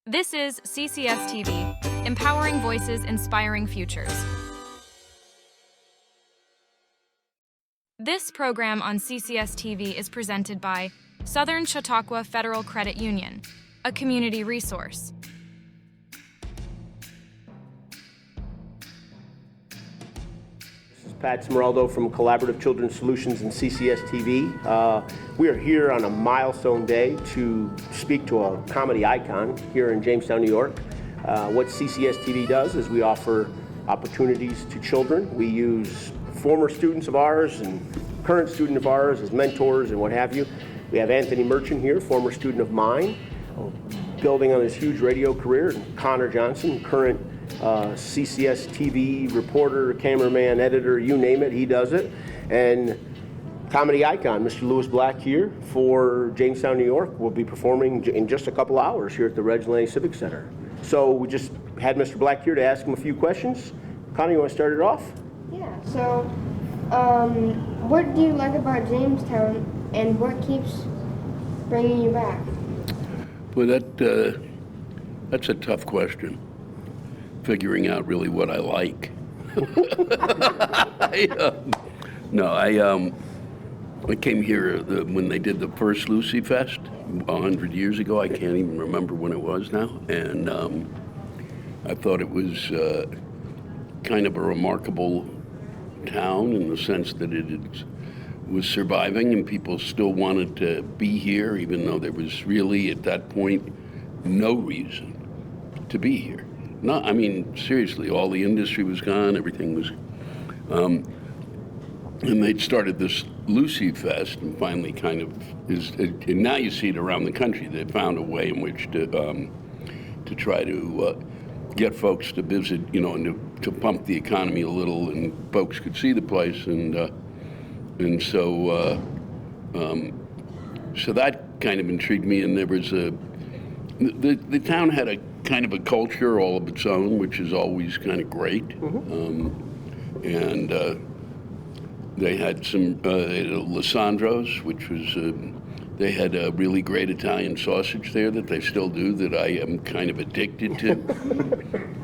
This is CCS-TV, empowering voices, inspiring futures. This program on CCS-TV is presented by Southern Chautauqua Federal Credit Union, a community resource. This is Pat Smeraldo from Collaborative Children's Solutions and CCS-TV. We are here on a milestone day to speak to a comedy icon here in Jamestown, New York. What CCS-TV does is we offer opportunities to children. We use former students of ours and current student of ours as mentors and what have you. We have Anthony Merchant here, former student of mine, building on his huge radio career, and Connor Johnson, current CCS-TV reporter, cameraman, editor, you name it, he does it. And comedy icon, Mr. Lewis Black here for Jamestown, New York, will be performing in just a couple hours here at the Reg Lane Civic Center. So we just had Mr. Black here to ask him a few questions. Connor, you want to start it off? Yeah, so what do you like about Jamestown and what keeps bringing you back? Well, that's a tough question. Figuring out really what I like. I came here when they did the first Lucy Fest 100 years ago. I can't even remember when it was now. And I thought it was kind of a remarkable town in the sense that it was surviving and people still wanted to be here, even though there was really, at that point, no reason to be here. No, I mean, seriously, all the industry was gone, everything was, and they'd started this Lucy Fest and finally kind of and now you see it around the country. They found a way in which to try to get folks to visit, and to pump the economy a little, and folks could see the place, and so that kind of intrigued me. And there was the town had a kind of a culture all of its own, which is always kind of great. Mm-hmm. And they had some Lissandro's, which was they had a really great Italian sausage there that they still do that I am kind of addicted to.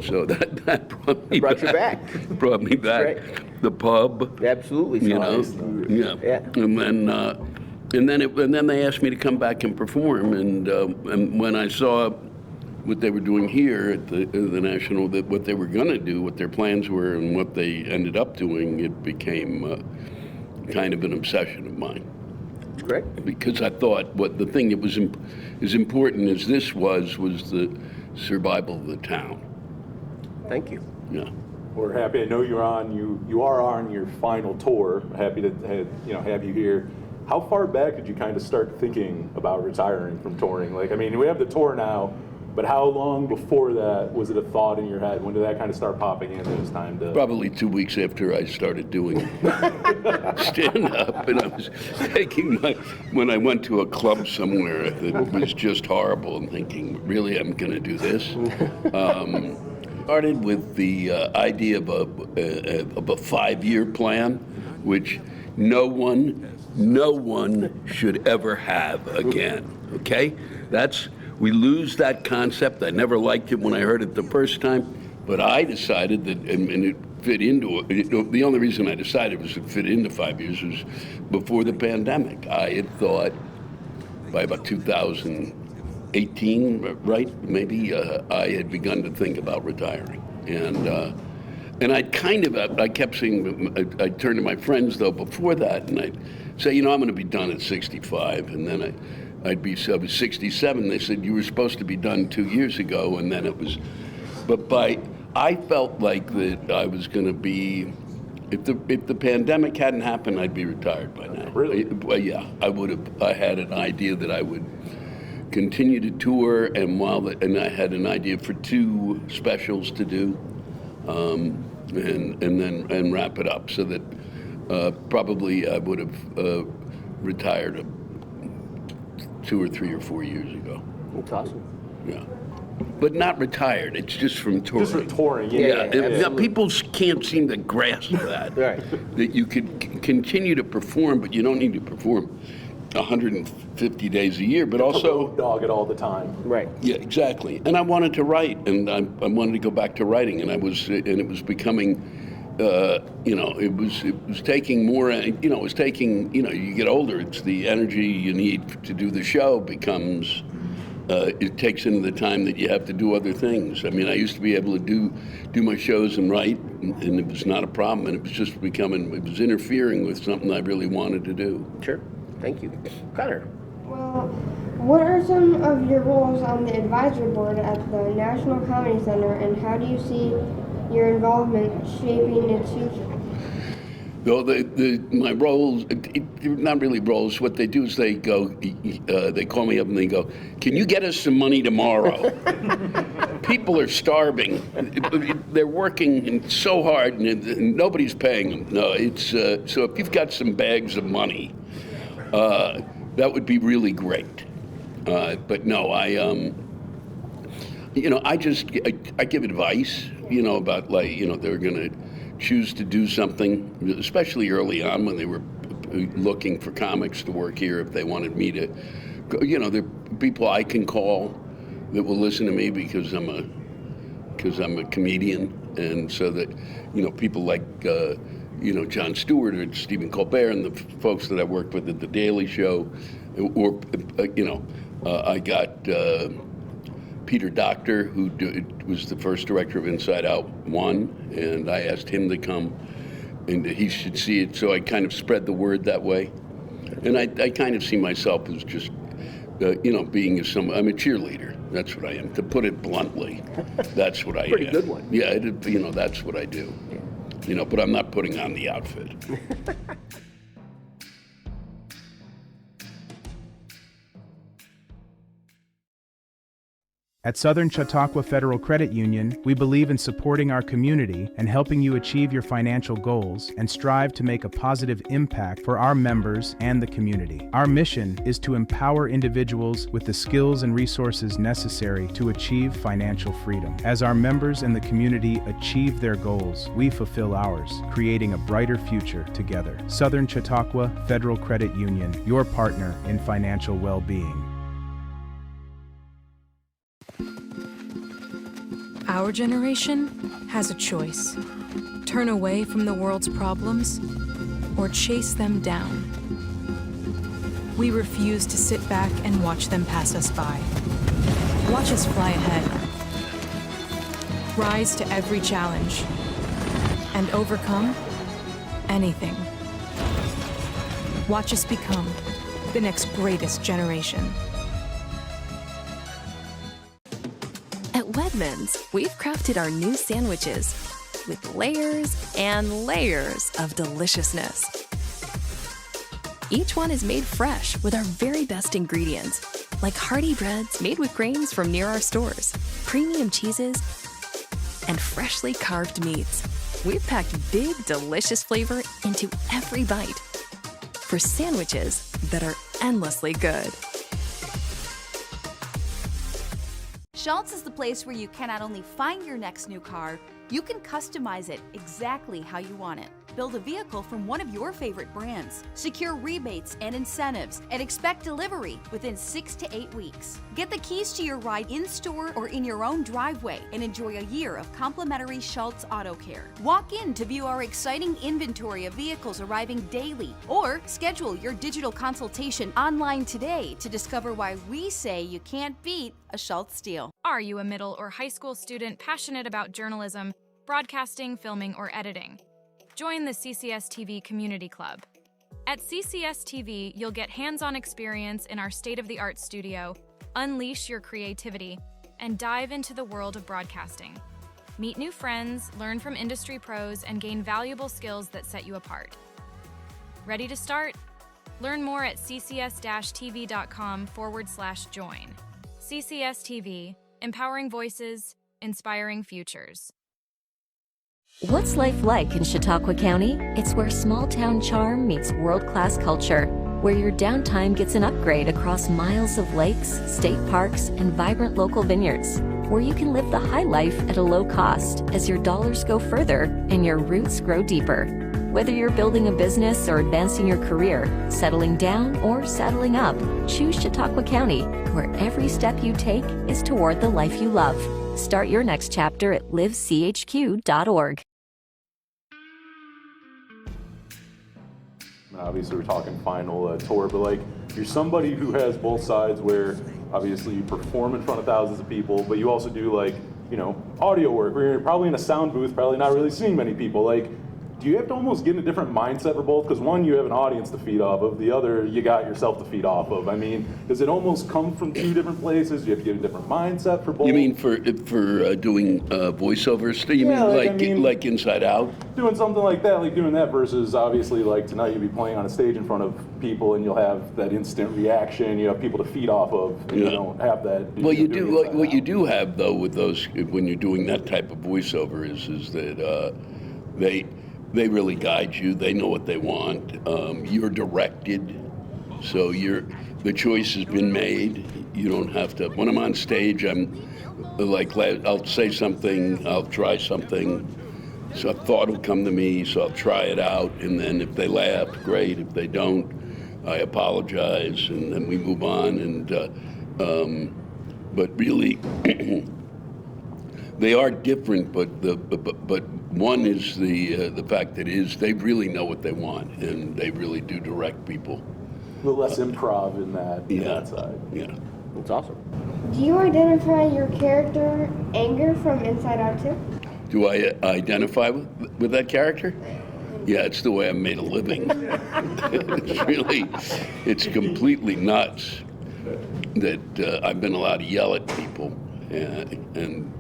So that brought me Brought back. you back. Brought me back. Great. The pub. Absolutely. Yeah. And then they asked me to come back and perform, and when I saw what they were doing here at the National, that what they were going to do, what their plans were, and what they ended up doing, it became kind of an obsession of mine. That's great. Because I thought what the thing that was as important as this was the survival of the town. Thank you. Yeah. We're happy. I know you are on your final tour. Happy to have you here. How far back did you kind of start thinking about retiring from touring? Like, I mean, we have the tour now, but how long before that was it a thought in your head? When did that kind of start popping in? It was time to. Probably 2 weeks after I started doing stand-up, and I was taking when I went to a club somewhere that was just horrible, and thinking, really, I'm going to do this. Started with the idea of a 5-year plan, which no one should ever have again. Okay, we lose that concept. I never liked it when I heard it the first time, but I decided that, and it fit into it. The only reason I decided was to fit into 5 years was before the pandemic. I had thought by about 2018, right, maybe, I had begun to think about retiring. And I kept saying, I'd turn to my friends, though, before that, and I'd say, I'm going to be done at 65, and then I was 67. They said, you were supposed to be done 2 years ago, and then it was, I felt like that I was going to be, if the pandemic hadn't happened, I'd be retired by now. Really? Well, yeah, I had an idea that I would continue to tour, and I had an idea for 2 specials to do, and then wrap it up, so that probably I would have retired 2 or 3 or 4 years ago. That's awesome. Yeah, but not retired. It's just from touring. Just for touring, Yeah, people can't seem to grasp that. Right. That you could continue to perform, but you don't need to perform 150 days a year, but The also road dog it all the time. Right. yeah, exactly. And I wanted to write, and I wanted to go back to writing, and it was becoming, it was taking more, it was taking, you get older, it's the energy you need to do the show becomes, it takes into the time that you have to do other things. I mean, I used to be able to do my shows and write, and it was not a problem, and it was just it was interfering with something I really wanted to do. Sure. Thank you. Connor. Well, what are some of your roles on the advisory board at the National Comedy Center, and how do you see your involvement shaping its future? Well, my roles, not really roles. What they do is they go, they call me up and they go, "Can you get us some money tomorrow?" People are starving. They're working so hard, and nobody's paying them. No, it's so if you've got some bags of money, that would be really great. But no, I give advice, about they're going to choose to do something, especially early on when they were looking for comics to work here. If they wanted me to, there are people I can call that will listen to me because I'm a comedian, and so that people like Jon Stewart or Stephen Colbert and the folks that I worked with at The Daily Show, or I got Peter Docter, who was the first director of Inside Out 1, and I asked him to come, and he should see it, so I kind of spread the word that way. And I kind of see myself as just, being I'm a cheerleader. That's what I am, to put it bluntly. That's what I am. Pretty good one. Yeah, that's what I do. Yeah. But I'm not putting on the outfit. At Southern Chautauqua Federal Credit Union, we believe in supporting our community and helping you achieve your financial goals and strive to make a positive impact for our members and the community. Our mission is to empower individuals with the skills and resources necessary to achieve financial freedom. As our members and the community achieve their goals, we fulfill ours, creating a brighter future together. Southern Chautauqua Federal Credit Union, your partner in financial well-being. Our generation has a choice: turn away from the world's problems or chase them down. We refuse to sit back and watch them pass us by. Watch us fly ahead. Rise to every challenge and overcome anything. Watch us become the next greatest generation. At Wegmans, we've crafted our new sandwiches with layers and layers of deliciousness. Each one is made fresh with our very best ingredients, like hearty breads made with grains from near our stores, premium cheeses, and freshly carved meats. We've packed big, delicious flavor into every bite for sandwiches that are endlessly good. Schultz is the place where you can not only find your next new car, you can customize it exactly how you want it. Build a vehicle from one of your favorite brands, secure rebates and incentives, and expect delivery within 6 to 8 weeks. Get the keys to your ride in-store or in your own driveway and enjoy a year of complimentary Schultz Auto Care. Walk in to view our exciting inventory of vehicles arriving daily, or schedule your digital consultation online today to discover why we say you can't beat a Schultz deal. Are you a middle or high school student passionate about journalism, broadcasting, filming, or editing? Join the CCS-TV Community Club. At CCS-TV, you'll get hands-on experience in our state-of-the-art studio, unleash your creativity, and dive into the world of broadcasting. Meet new friends, learn from industry pros, and gain valuable skills that set you apart. Ready to start? Learn more at ccs-tv.com/join. CCS-TV, empowering voices, inspiring futures. What's life like in Chautauqua County? It's where small-town charm meets world-class culture, where your downtime gets an upgrade across miles of lakes, state parks, and vibrant local vineyards, where you can live the high life at a low cost as your dollars go further and your roots grow deeper. Whether you're building a business or advancing your career, settling down or settling up, choose Chautauqua County, where every step you take is toward the life you love. Start your next chapter at livechq.org. Obviously, we're talking final tour, but like, you're somebody who has both sides where obviously you perform in front of thousands of people, but you also do like, you know, audio work where you're probably in a sound booth, probably not really seeing many people. Like, do you have to almost get in a different mindset for both? Because one, you have an audience to feed off of. The other, you got yourself to feed off of. I mean, does it almost come from two different places? You have to get a different mindset for both? You mean for doing voiceovers? You mean like Inside Out? Doing something like that, like doing that versus obviously like tonight you'll be playing on a stage in front of people and you'll have that instant reaction. You have people to feed off of. And you don't have that. Well, you do. What you do have though with those when you're doing that type of voiceover is that they really guide you. They know what they want. You're directed, so the choice has been made. You don't have to. When I'm on stage, I'm like, I'll say something, I'll try something, so a thought will come to me, so I'll try it out, and then if they laugh, great. If they don't, I apologize, and then we move on. And but really, they are different. But one is the fact that they really know what they want, and they really do direct people. A little less improv in that side. Yeah. That's awesome. Do you identify your character Anger from Inside Out too? Do I identify with that character? Yeah, it's the way I made a living. It's completely nuts that I've been allowed to yell at people and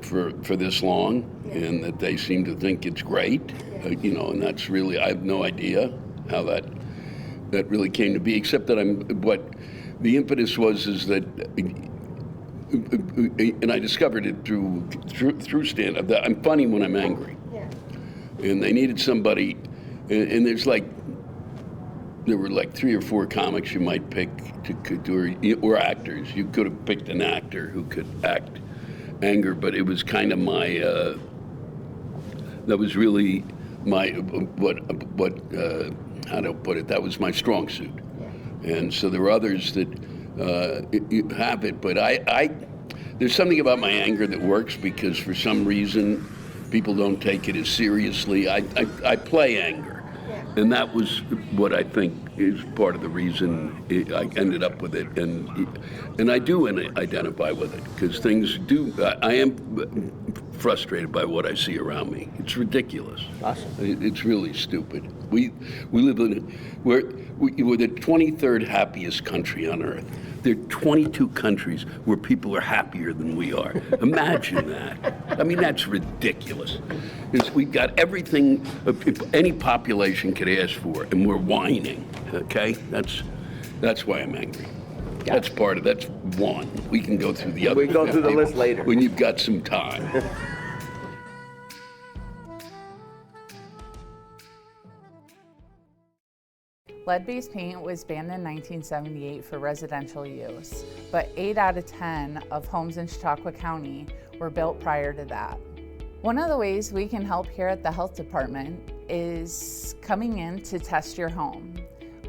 for this long, and that they seem to think it's great, and that's really, I have no idea how that really came to be, except that what the impetus is that, and I discovered it through stand-up, that I'm funny when I'm angry. Yeah. And they needed somebody, and there were like 3 or 4 comics you might pick or actors. You could have picked an actor who could act anger, but it was kind of my, that was really my, how to put it, that was my strong suit. And so there were others that have it, but there's something about my anger that works because for some reason people don't take it as seriously. I play anger, and that was what I think is part of the reason I ended up with it, and I do identify with it because things do. I am frustrated by what I see around me. It's ridiculous. Awesome. It's really stupid. We live we're the 23rd happiest country on earth. There are 22 countries where people are happier than we are. Imagine that. I mean, that's ridiculous. We've got everything any population could ask for, and we're whining. Okay, that's why I'm angry. That's one. We can go through the other. We go through the list later when you've got some time. Lead-based paint was banned in 1978 for residential use, but 8 out of 10 of homes in Chautauqua County were built prior to that. One of the ways we can help here at the health department is coming in to test your home.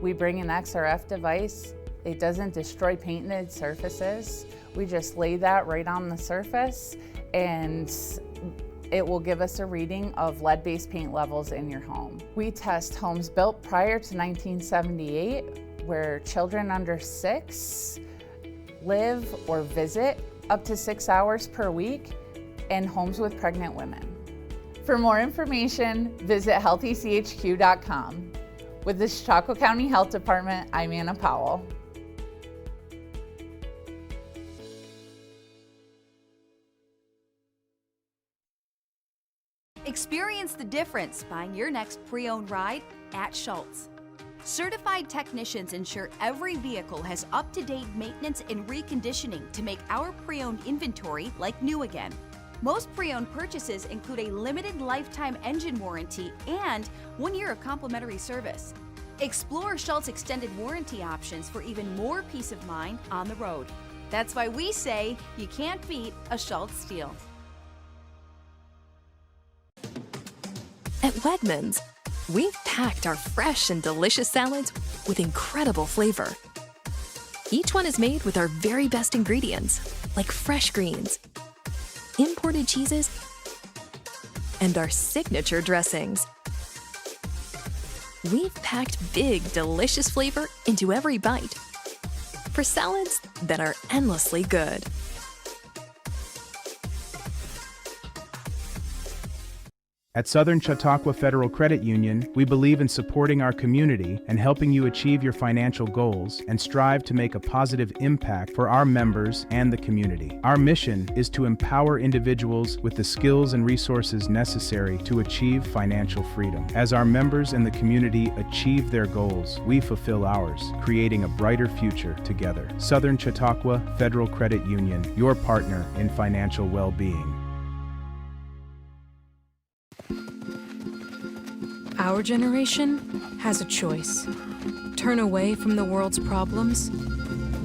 We bring an XRF device. It doesn't destroy painted surfaces. We just lay that right on the surface, and it will give us a reading of lead-based paint levels in your home. We test homes built prior to 1978 where children under 6 live or visit up to 6 hours per week, and homes with pregnant women. For more information, visit healthychq.com. With the Chautauqua County Health Department, I'm Anna Powell. Experience the difference buying your next pre-owned ride at Schultz. Certified technicians ensure every vehicle has up-to-date maintenance and reconditioning to make our pre-owned inventory like new again. Most pre-owned purchases include a limited lifetime engine warranty and 1 year of complimentary service. Explore Schultz extended warranty options for even more peace of mind on the road. That's why we say you can't beat a Schultz deal. At Wegmans, We've packed our fresh and delicious salads with incredible flavor. Each one is made with our very best ingredients, like fresh greens, imported cheeses, and our signature dressings. We've packed big, delicious flavor into every bite for salads that are endlessly good. At Southern Chautauqua Federal Credit Union, we believe in supporting our community and helping you achieve your financial goals and strive to make a positive impact for our members and the community. Our mission is to empower individuals with the skills and resources necessary to achieve financial freedom. As our members and the community achieve their goals, we fulfill ours, creating a brighter future together. Southern Chautauqua Federal Credit Union, your partner in financial well-being. Our generation has a choice. Turn away from the world's problems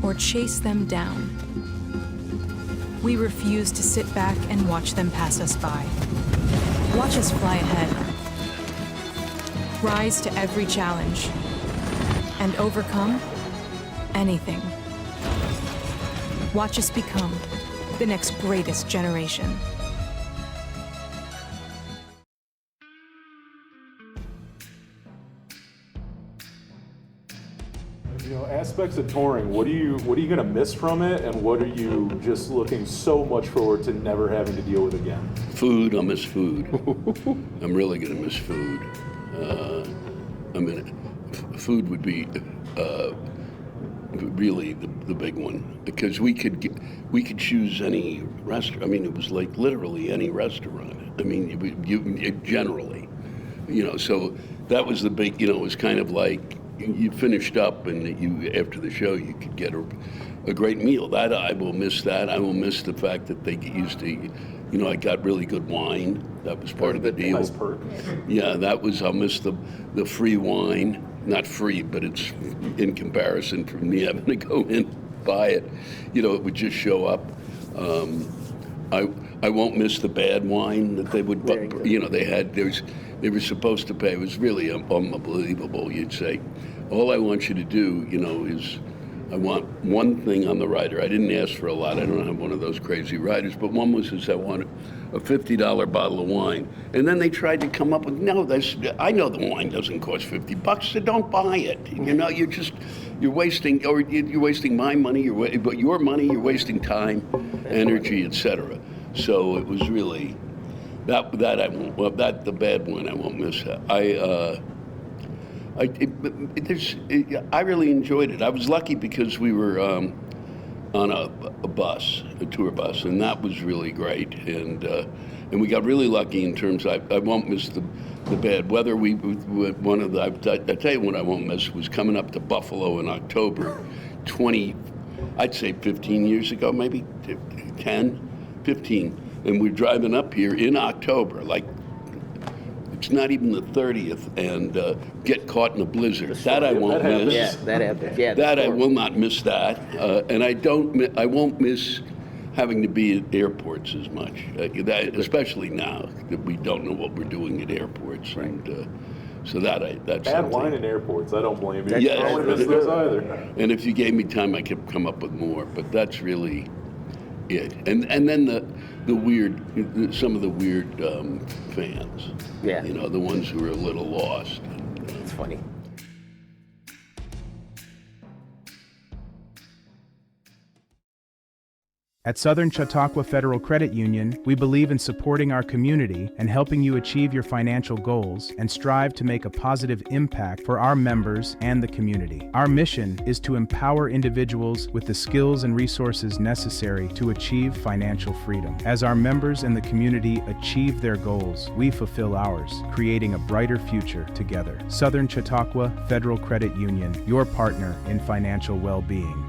or chase them down. We refuse to sit back and watch them pass us by. Watch us fly ahead. Rise to every challenge and overcome anything. Watch us become the next greatest generation. You know, aspects of touring, what are you gonna miss from it, and what are you just looking so much forward to never having to deal with again? Food, I'll miss food. I'm really gonna miss food. Food would be really the big one, because we could choose any restaurant. I mean, it was like literally any restaurant. I mean, you generally, you know. So that was the big. You know, it was kind of like you finished up, and you after the show you could get a great meal. That I will miss. That I will miss the fact that they used to. You know, I got really good wine. That was part of the deal. Nice perk. Yeah, that was. I'll miss the free wine. Not free, but it's in comparison from me having to go in and buy it. You know, it would just show up. I won't miss the bad wine that they would. You know, they were supposed to pay. It was really unbelievable. You'd say, all I want you to do, you know, is I want one thing on the rider. I didn't ask for a lot. I don't have one of those crazy riders, but one was I wanted a $50 bottle of wine. And then they tried to come up with, no, I know the wine doesn't cost $50, so don't buy it. You know, you're wasting, or you're wasting my money, but your money, you're wasting time, energy, etc. So it was really, that I won't, well, that the bad one I won't miss. I really enjoyed it. I was lucky because we were on a bus, a tour bus, and that was really great. And we got really lucky in terms. I won't miss the bad weather. I tell you what I won't miss was coming up to Buffalo in October, 15 years ago, maybe 15, and we're driving up here in October, like. It's not even the 30th, and get caught in a blizzard. That I won't miss. Yeah, that happens. Yeah, that I will not miss that, and I won't miss having to be at airports as much. Especially now that we don't know what we're doing at airports, right. And so that's bad something. wine in airports. I don't blame you. Yeah, I don't miss those either. And if you gave me time, I could come up with more. But that's really it. And then some of the weird fans. Yeah. You know, the ones who are a little lost. It's funny. At Southern Chautauqua Federal Credit Union, we believe in supporting our community and helping you achieve your financial goals and strive to make a positive impact for our members and the community. Our mission is to empower individuals with the skills and resources necessary to achieve financial freedom. As our members and the community achieve their goals, we fulfill ours, creating a brighter future together. Southern Chautauqua Federal Credit Union, your partner in financial well-being.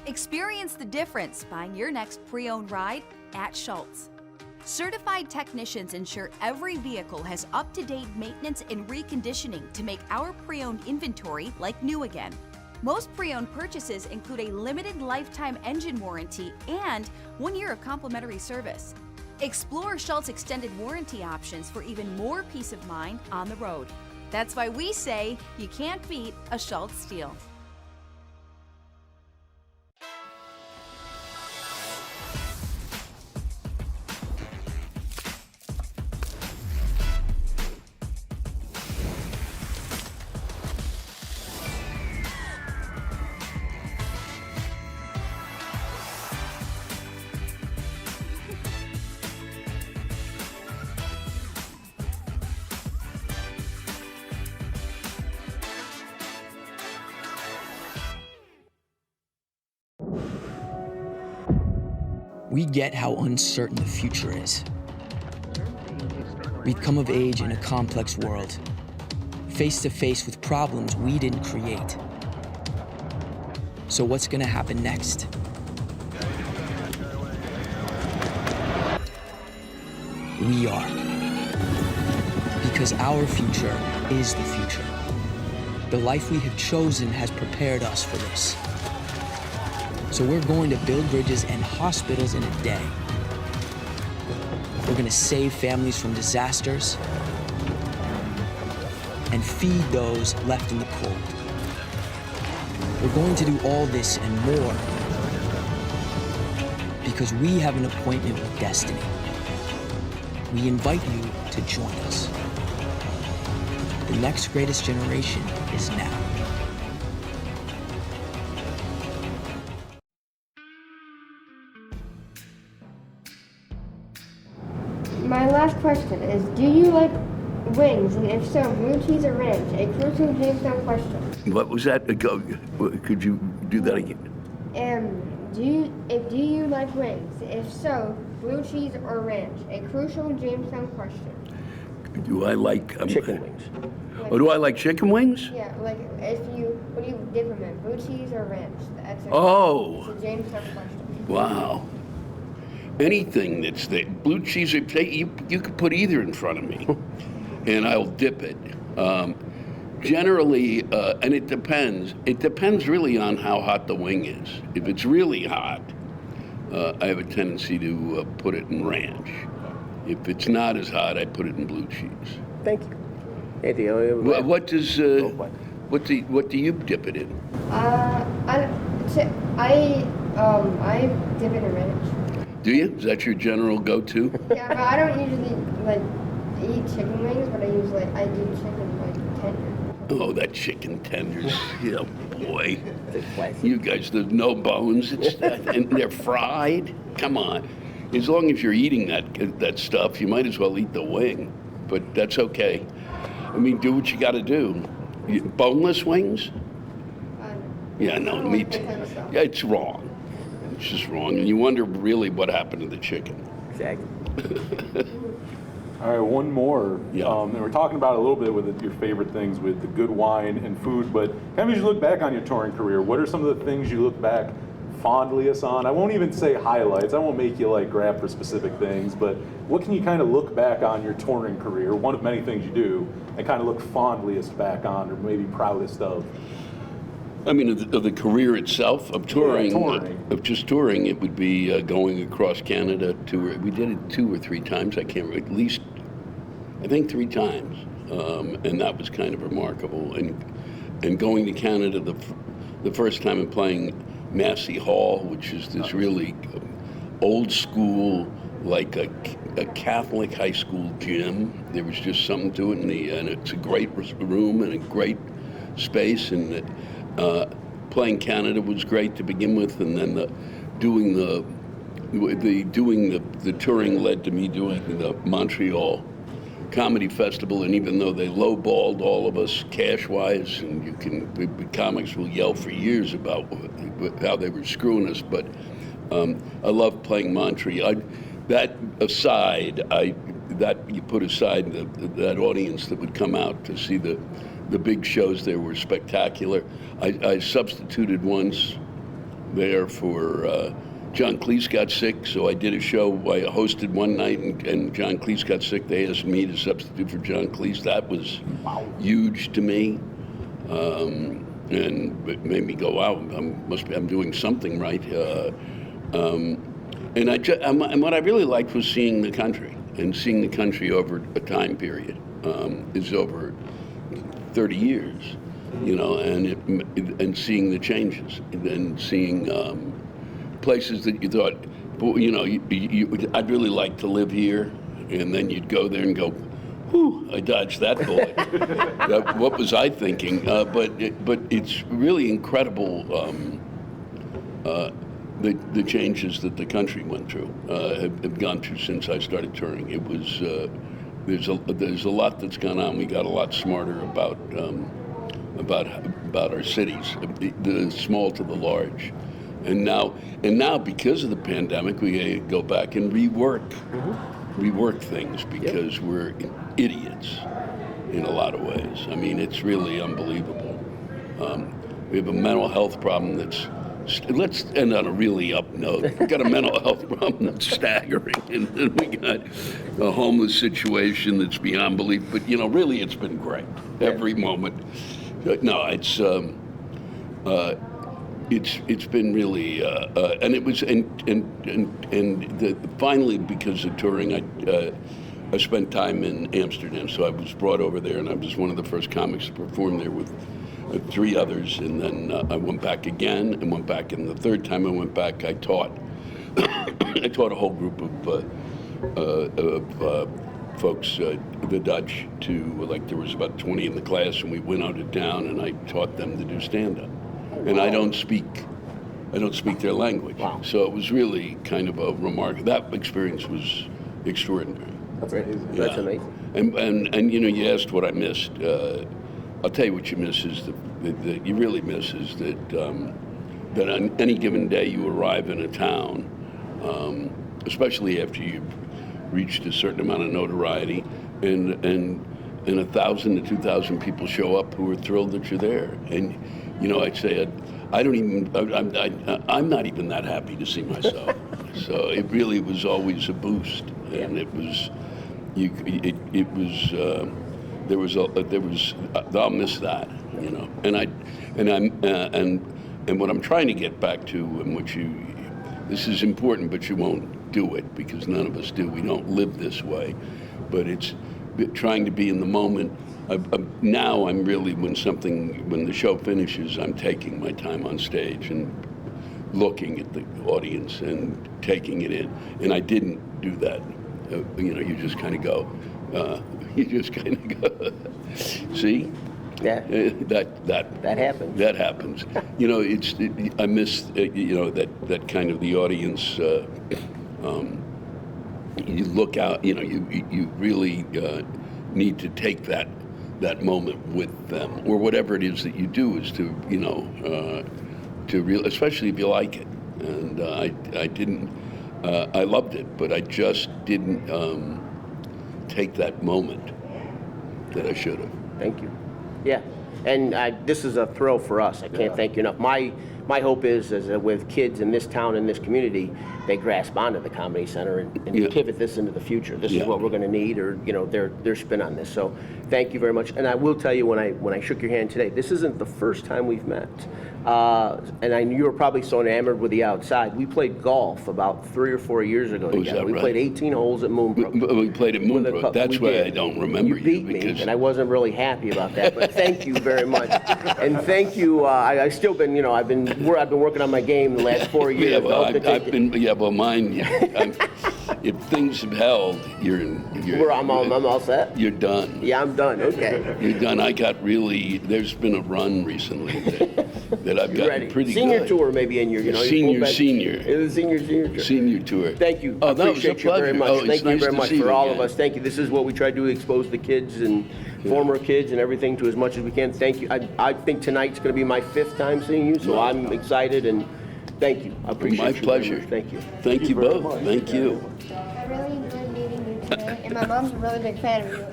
Experience the difference buying your next pre-owned ride at Schultz. Certified technicians ensure every vehicle has up-to-date maintenance and reconditioning to make our pre-owned inventory like new again. Most pre-owned purchases include a limited lifetime engine warranty and 1 year of complimentary service. Explore Schultz extended warranty options for even more peace of mind on the road. That's why we say you can't beat a Schultz deal. We get how uncertain the future is. We've come of age in a complex world, face to face with problems we didn't create. So what's gonna happen next? We are. Because our future is the future. The life we have chosen has prepared us for this. So we're going to build bridges and hospitals in a day. We're going to save families from disasters and feed those left in the cold. We're going to do all this and more because we have an appointment with destiny. We invite you to join us. The next greatest generation is now. My last question is, do you like wings? And if so, blue cheese or ranch? A crucial Jamestown question. What was that? Could you do that again? Do you like wings? If so, blue cheese or ranch? A crucial Jamestown question. Do I like Chicken wings. Oh, do I like chicken wings? Yeah, like what do you dip them in? Blue cheese or ranch? That's a Jamestown question. Wow. Anything that's the blue cheese, you could put either in front of me, and I'll dip it. Generally, and it depends. It depends really on how hot the wing is. If it's really hot, I have a tendency to put it in ranch. If it's not as hot, I put it in blue cheese. Thank you. Anthony, what do you dip it in? I dip it in ranch. Do you? Is that your general go-to? Yeah, but I don't usually eat chicken wings, but I do chicken tenders. Oh, that chicken tenders. Yeah, boy. You guys, there's no bones. And they're fried. Come on. As long as you're eating that stuff, you might as well eat the wing. But that's okay. I mean, do what you got to do. Boneless wings? Yeah, no, meat. Yeah, it's wrong. It's just wrong. And you wonder really what happened to the chicken. Exactly. All right, one more. Yeah. And we're talking about a little bit with your favorite things with the good wine and food, but kind of as you look back on your touring career, what are some of the things you look back fondliest on? I won't even say highlights. I won't make you grab for specific things, but what can you kind of look back on your touring career, one of many things you do, and kind of look fondliest back on or maybe proudest of? I mean, of the career itself, of touring, of just touring, it would be going across Canada. We did it 2 or 3 times. I can't remember, at least, I think 3 times. And that was kind of remarkable. And going to Canada the first time and playing Massey Hall, which is this really old school, like a Catholic high school gym. There was just something to it, and it's a great room and a great space, and playing Canada was great to begin with, and then doing the touring led to me doing the Montreal Comedy Festival, and even though they lowballed all of us cash-wise, and the comics will yell for years about how they were screwing us, but I love playing Montreal. That aside, you put aside that audience that would come out to see the big shows there were spectacular. I substituted once there for John Cleese got sick, so I did a show. I hosted one night, and John Cleese got sick. They asked me to substitute for John Cleese. That was huge to me, and it made me go, wow, I'm doing something right. And what I really liked was seeing the country, and seeing the country over a time period. Is over 30 years, and seeing the changes, and seeing places that you thought, I'd really like to live here, and then you'd go there and go, whew, I dodged that bullet. What was I thinking? But it's really incredible the changes that the country went through, have gone through since I started touring. It was there's a lot that's gone on. We got a lot smarter about our cities, the small to the large, and now because of the pandemic, we go back and rework things because we're idiots in a lot of ways. I mean, it's really unbelievable. We have a mental health problem that's. Let's end on a really up note. We've got a mental health problem that's staggering, and then we got a homeless situation that's beyond belief. But really, it's been great every moment. No, it's been really, and it was, finally, because of touring, I spent time in Amsterdam, so I was brought over there, and I was one of the first comics to perform there with 3 others, and then I went back again, and went back, and the third time I went back, I taught. I taught a whole group of folks, the Dutch, there was about 20 in the class, and we went out of town, and I taught them to do stand-up. And I don't speak their language. Wow. So it was really kind of a remarkable. That experience was extraordinary. That's amazing. Yeah. That's amazing. And you asked what I missed. I'll tell you what you miss is that you really miss is that on any given day you arrive in a town, especially after you've reached a certain amount of notoriety, and 1,000 to 2,000 people show up who are thrilled that you're there. And I'd say I'm not even that happy to see myself. So it really was always a boost, and it was I'll miss that, and what I'm trying to get back to, and this is important, but you won't do it because none of us do. We don't live this way, but it's trying to be in the moment. Now I'm really, when the show finishes, I'm taking my time on stage and looking at the audience and taking it in, and I didn't do that. You just kind of go. See? Yeah. That happens. That happens. I miss that kind of the audience. You look out. You really need to take that moment with them, or whatever it is that you do is especially if you like it. And I didn't. I loved it, but I just didn't. Take that moment that I should have. Thank you. Yeah, and this is a thrill for us. I can't thank you enough. My hope is that with kids in this town, in this community, they grasp onto the Comedy Center and pivot this into the future. This is what we're going to need, or their spin on this. So thank you very much. And I will tell you, when I shook your hand today, this isn't the first time we've met. And I knew you were probably so enamored with the outside. We played golf about 3 or 4 years ago together. We played 18 holes at Moonbrook. We played at Moonbrook. That's why I don't remember you. Beat me, and I wasn't really happy about that. But thank you very much, and thank you. I've still been, I've been working on my game the last 4 years. Yeah, well, I've been. Yeah, well, mine. If things have held, I'm all set. You're done. Yeah, I'm done. Okay. You're done. I got really. There's been a run recently that I've gotten pretty senior good. Tour maybe in your, senior. It was senior tour. Senior tour. Thank you. Oh, I appreciate you very much. Thank you very much for all of us. Thank you. This is what we try to do: expose the kids and former kids and everything to as much as we can. Thank you. I think tonight's going to be my 5th time seeing you, so I'm excited and thank you. I appreciate my pleasure. Thank you. Thank you both. Thank you. I really enjoyed meeting you today, and my mom's a really big fan of you.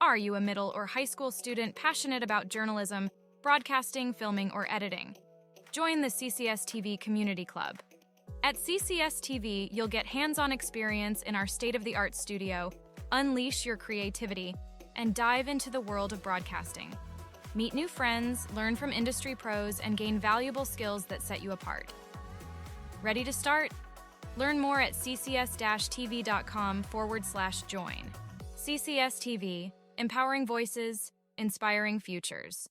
Are you a middle or high school student passionate about journalism, broadcasting, filming, or editing? Join the CCS-TV Community Club. At CCS-TV, you'll get hands-on experience in our state-of-the-art studio, unleash your creativity, and dive into the world of broadcasting. Meet new friends, learn from industry pros, and gain valuable skills that set you apart. Ready to start? Learn more at ccs-tv.com/join. CCS-TV, empowering voices, inspiring futures.